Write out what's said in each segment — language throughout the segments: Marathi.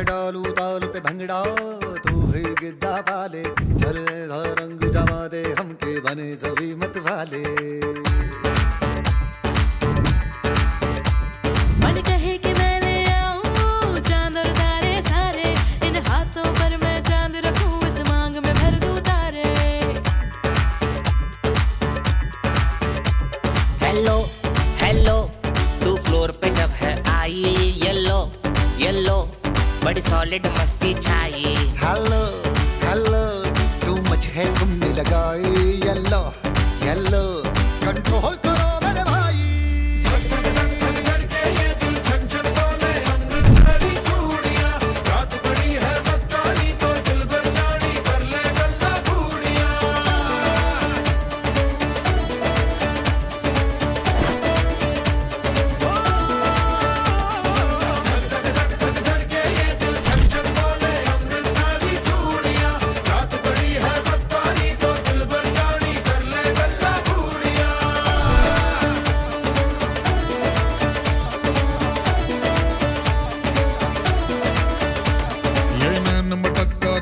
डालू ताल पे भंगड़ा तू भी गिद्दा पाले चलेगा रंग जमा दे हमके बने सभी मत वाले मन कहे कि मैं ले आऊं चांद और तारे सारे इन हाथों पर मैं चांद रखूं इस मांग में भर दूं तारे हेलो हेलो तू फ्लोर पे जब है आई येलो येलो बड़ी सॉलिड मस्ती छाई हेलो हेलो तू मच है तुमने लगाई येलो येलो कंट्रोल करो मेरे भाई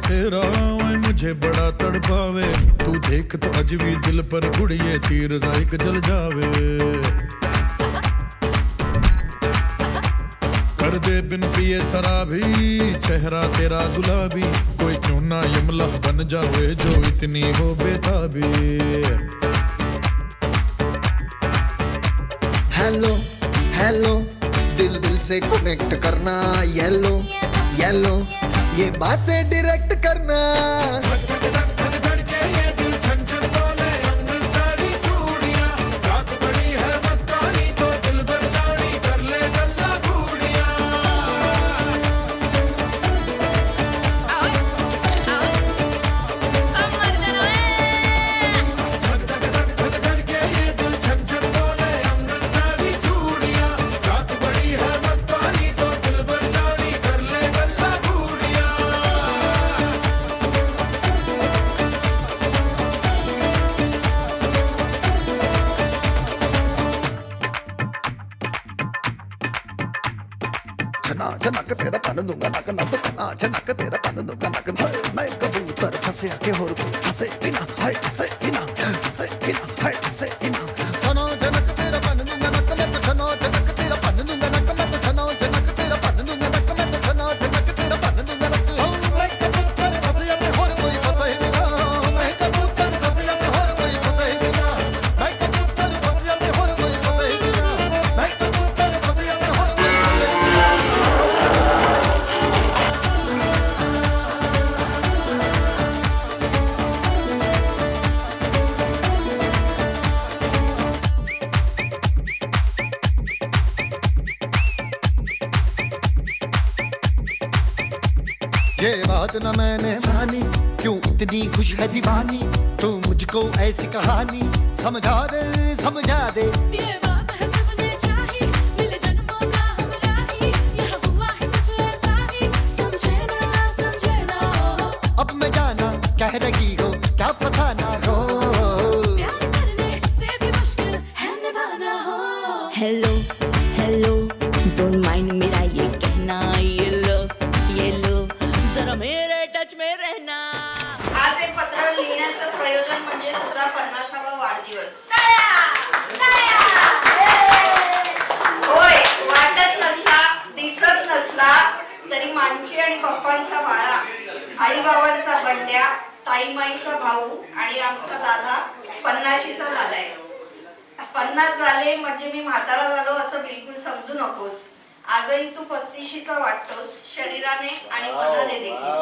तेरा ओए मुझे बड़ा तड़पावे तू देख तो अज भी दिल पर गुड़िए तीर जाइक जल जावे कर दे बिन पिए शराबी चेहरा तेरा गुलाबी कोई क्यों ना यमला बन जावे जो इतनी हो बेताबी हेलो हेलो दिल दिल से कनेक्ट करना येलो येलो ये बातें डायरेक्ट करना नक तेरा पन दूंगा नक नक नक तेरा पन दूंगा नक मैं कबूतर फंसे आके और फंसे बिना हाय फंसे बिना फंसे बिना हाय फंसे बिना छनो जनक तेरा पन दूंगा नक मैं तो छनो जनक तेरा पन दूंगा नक मैं तो छनो जनक तेरा पन दूंगा नक मैं तो छनो जनक तेरा पन दूंगा नक मैं कबूतर फंसे आके और कोई फंसे बिना मैं कबूतर फंसे आके और कोई फंसे बिना मैं कबूतर फंसे आके और कोई फंसे बिना मैं कबूतर फंसे आके और कोई फंसे बिना ये बात न मैंने मानी क्यों इतनी खुश है दीवानी तू मुझको ऐसी कहानी समझा दे ये बात है सबने चाही मिले जन्मों का हमरा ही यहाँ हुआ है कुछ ऐसा ही समझे ना अब मैं जाना कह रही हो क्या फसाना हो प्यार करने से भी मुश्किल है निभाना हो हेलो हेलो डोंट माइंड मेरा ये कहना ये लो जरा मेरे टच में रहना आज हे पत्र लिहिण्याचं प्रयोजन म्हणजे तुझा 50वा वाढदिवस होय वाटत नसला दिसत नसला तरी मानची आणि पप्पांचा बाळा आई बाबांचा बंड्या ताई माईचा भाऊ आणि आमचा दादा 50शीचा झालाय 50 झाले म्हणजे मी म्हातारा झालो असं बिलकुल समजू नकोस आजही तू 35शीचा वाटतोस शरीराने आणि मनाने देखील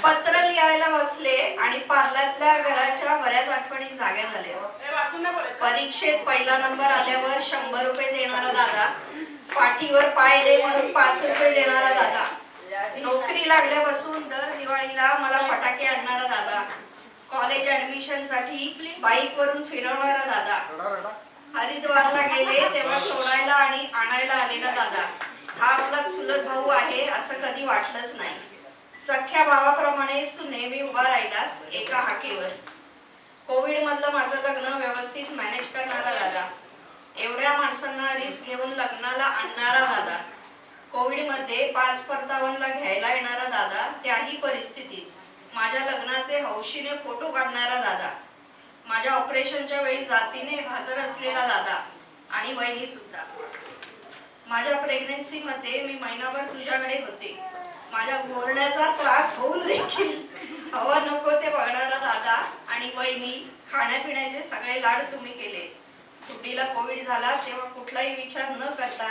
पत्र लिहायला बसले आणि पार्ल्यातल्या घराच्या बऱ्याच आठवणी जाग्या झाल्या परीक्षेत पहिला नंबर आल्यावर 100 रुपये देणारा दादा पाठीवर पाय दे म्हणून 5 रुपये देणारा दादा नोकरी लागल्यापासून दर दिवाळीला मला फटाके आणणारा दादा कॉलेज ऍडमिशन साठी बाईक वरून फिरवणारा दादा हरिद्वारला गेले तेव्हा सोडायला आणि आणायला आलेला दादा हा आपला चुलत भाऊ आहे असं कधी वाटलंच नाही सख्या भावाप्रमाणे तू नेहमी उभा राहिलास एका हाकेवर कोविड मधलं माझं लग्न व्यवस्थित मॅनेज करणारा दादा एवढ्या माणसांना रिस्क घेऊन लग्नाला आणणारा दादा, कोविडमध्ये 5/55 घ्यायला येणारा दादा, त्याही परिस्थितीत माझ्या लग्नाचे हौशीने फोटो काढणारा दादा, माझ्या ऑपरेशनच्या वेळी जातीने हजर असलेला दादा आणि वहिनी सुद्धा. माझ्या प्रेग्नन्सी मध्ये मी महिनाभर तुझ्याकडे होते. माझ्या घोरण्याचा त्रास होऊन देखील हवं नको ते बघणारा दादा आणि वहिनी, खाण्यापिण्याचे सगळे लाड तुम्ही केले. सुट्टीला कोविड झाला तेव्हा कुठलाही विचार न करता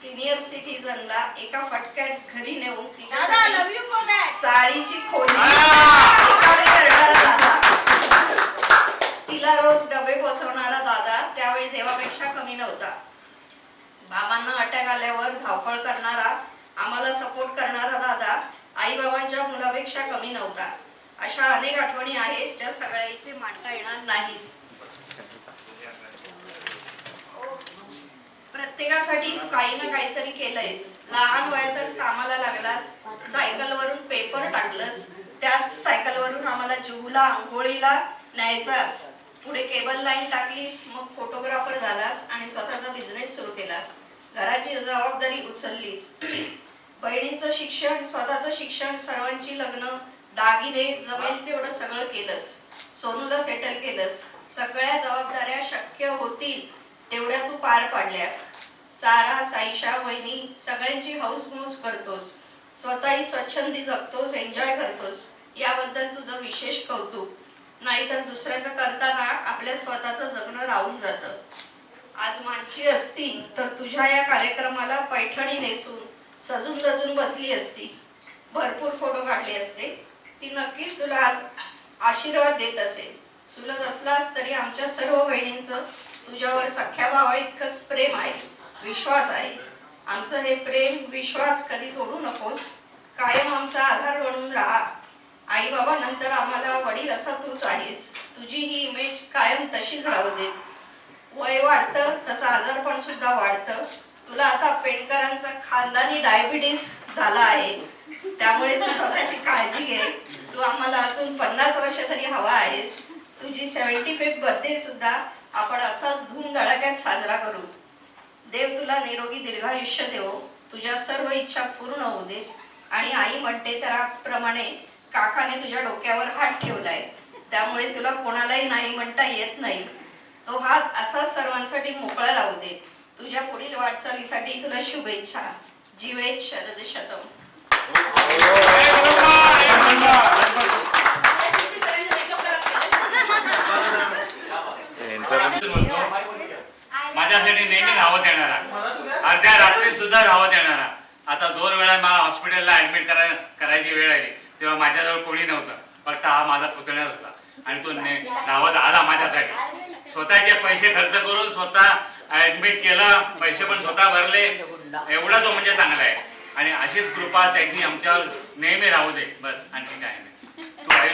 सिनियर सिटीजनला एका फटक्यात घरी नेऊन तिच्यासाठी साडीची खोली करणारा दादा, तिला रोज डबे पोचवणारा दादा, त्यावेळी देवापेक्षा कमी नव्हता. बाबांना अटॅक आल्यावर धावपळ करणारा, आम्हाला सपोर्ट करणारा दादा, आई बाबांच्या मुलापेक्षा कमी नव्हता. अशा अनेक आठवणी आहेत ज्या सगळ्या इथे मांडता येणार नाहीत. प्रत्येकासाठी तू काही ना काहीतरी केलंयस. लहान वयातच कामाला लागलास, सायकलवरून पेपर टाकलंस, त्याच सायकलवरून आम्हाला जुहूला आंघोळीला न्यायचास. पुढे केबल लाईन टाकलीस, मग फोटोग्राफर झालास आणि स्वतःचा बिझनेस सुरू केलास. घराची जबाबदारी उचललीस, बहिणींचं शिक्षण, स्वतःचं शिक्षण, सर्वांची लग्न, दागिने, जमेल तेवढं सगळं केलंस. सोनूला सेटल केलंस. सगळ्या जबाबदाऱ्या शक्य होतील तेवढ्या तू पार पाडल्यास. सारा, साईशा, वहिनी सगळ्यांची हौसमौस करतोस. स्वतःही स्वच्छंदी जगतोस, एन्जॉय करतोस. याबद्दल तुझं विशेष कौतुक. नाहीतर दुसऱ्याचं करताना आपल्या स्वतःचं जगणं राहून जातं. आज माणशी असती तर तुझ्या या कार्यक्रमाला पैठणी नेसून सजून दजून बसली असती, भरपूर फोटो काढले असते. ती नक्कीच तुला आज आशीर्वाद देत असेल. चुलत असलास तरी आमच्या सर्व बहिणींचं तुझ्यावर सख्या भावा इतकंच प्रेम आहे, विश्वास आहे. आमचं हे प्रेम, विश्वास कधी तोडू नकोस. कायम आमचा आधार बनून राहा. आई बाबा नंतर आम्हाला वडील असा तूच आहेस. तुझी ही इमेज कायम तशीच राहू दे. वय वाढतं तसं आजारपण सुद्धा वाढतं. तुला आता पेंडकरांचा खानदानी डायबिटीज झाला आहे, त्यामुळे तू स्वतःची काळजी घे. तू आम्हाला अजून 50 वर्ष तरी हवा आहेस. तुझी 75th बर्थडे सुद्धा आपण असाच धूमधडाक्यात साजरा करू. देव तुला निरोगी दीर्घायुष्य देवो. तुझ्या सर्व इच्छा पूर्ण होऊ दे. आणि आई म्हणते त्याप्रमाणे काकाने तुझ्या डोक्यावर हात ठेवलाय, त्यामुळे तुला कोणालाही नाही म्हणता येत नाही. तो हात असाच सर्वांसाठी मोकळा राहू दे. तुझ्या पुढील वाटचालीसाठी तुला शुभेच्छा. जीवेत शरद शतम. माझ्यासाठी नेहमी धावत येणारा, अर्ध्या रात्री सुद्धा धावत येणारा. आता 2 वेळा मला हॉस्पिटलला ऍडमिट करायची वेळ आली तेव्हा माझ्याजवळ कोणी नव्हतं, फक्त हा माझा पुतण्याच होता. आणि तो धावत आला माझ्यासाठी. स्वतःचे पैसे खर्च करून स्वतः ऍडमिट केलं, पैसे पण स्वतः भरले. एवढा तो म्हणजे चांगला आहे. आणि अशीच कृपा त्याची आमच्यावर नेहमी राहू दे. बस, आणखी काय नाही. तू आहे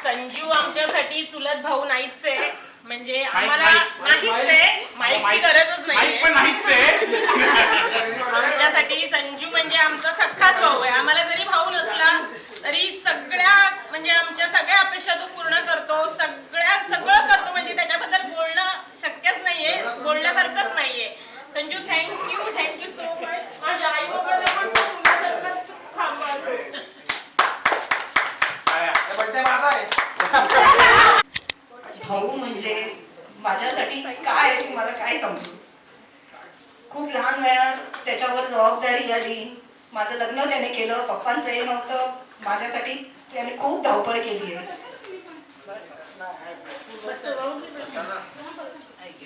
संजू आमच्यासाठी चुलत भाऊ नाहीच आहे, म्हणजे आम्हाला नाहीच आहे, माईकची गरजच नाही. आमच्यासाठी संजू म्हणजे आमचा सख्खाच भाऊ आहे. आम्हाला जरी भाऊ नसला तरी सगळ्या म्हणजे आमच्या सगळ्या अपेक्षा तो पूर्ण करतो. सगळं करतो, म्हणजे त्याच्याबद्दल बोलणं शक्यच नाहीये, बोलण्यासारखंच नाहीये. Sanju thank you so much. माझ्या आई बाबांना पण भाऊ म्हणजे माझ्यासाठी काय, मला काय समजू. खूप लहान वयात त्याच्यावर जबाबदारी आली. माझं लग्न त्याने केलं, पप्पांचं हे नव्हतं. माझ्यासाठी त्याने खूप धावपळ केली आहे.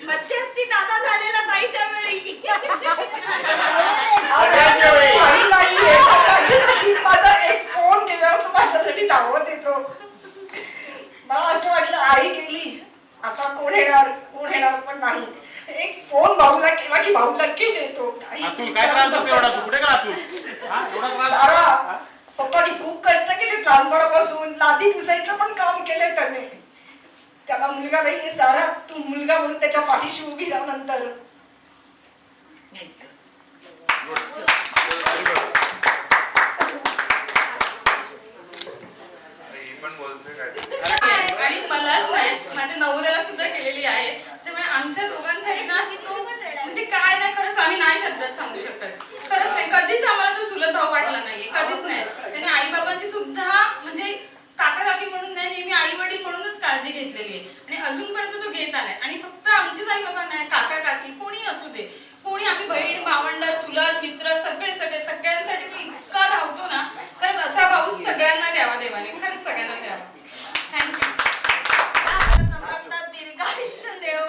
मध्यस्थी दादा झालेला ताईच्या वेळी. माझा एक फोन केल्यावर तो माझ्यासाठी धावत येतो. मला असं वाटलं आई गेली, आता कोण येणार पण नाही. एक फोन भाऊला केला की भाऊ नक्कीच येतो. सारा पप्पानी खूप कष्ट केले लहानपणापासून. लादी पुसायचं पण काम केलंय त्याने. त्याला मुलगा नाही. सारा तू मुलगा म्हणून त्याच्या पाठीशी उभी राहूनंतर आणि मलाच नाही, माझ्या नवऱ्याला सुद्धा केलेली आहे. आमच्या दोघांसाठी ना तो म्हणजे काय नाही, खरंच आम्ही नाही शब्दात सांगू शकत. खरंच नाही, कधीच आम्हाला तो चुलत भाऊ वाटला नाहीये, कधीच नाही. त्याने आई बाबांची सुद्धा म्हणजे काका काकी म्हणून नाही, नेहमी आई वडील म्हणूनच काळजी घेतलेली आहे आणि अजूनपर्यंत तो घेत आलाय. आणि फक्त आमचेच आई बाबा नाही, काका काकी कोणी असू दे, कोणी आम्ही बहीण भावंड चुलत मित्र सगळ्यांसाठी तो इतका धावतो ना. खरंच असा भाऊ सगळ्यांना द्यावा देवाने, खरंच सगळ्यांना द्यावा. थँक्यू. समजतात दीर्घायुष्य देव,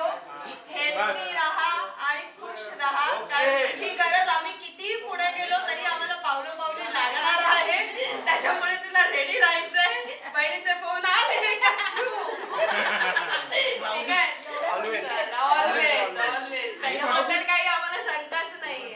हेल्दी राहा आणि खुश राहा. कारण तुझी गरज आम्ही किती पुढे गेलो तरी आम्हाला पावले लागणार आहे. त्याच्यामुळे तुला रेडी राहायचंय. बहिणीचे फोन आले ठीक आहे. ऑलवेज त्याच्याबद्दल काही आम्हाला शंकाच नाहीये.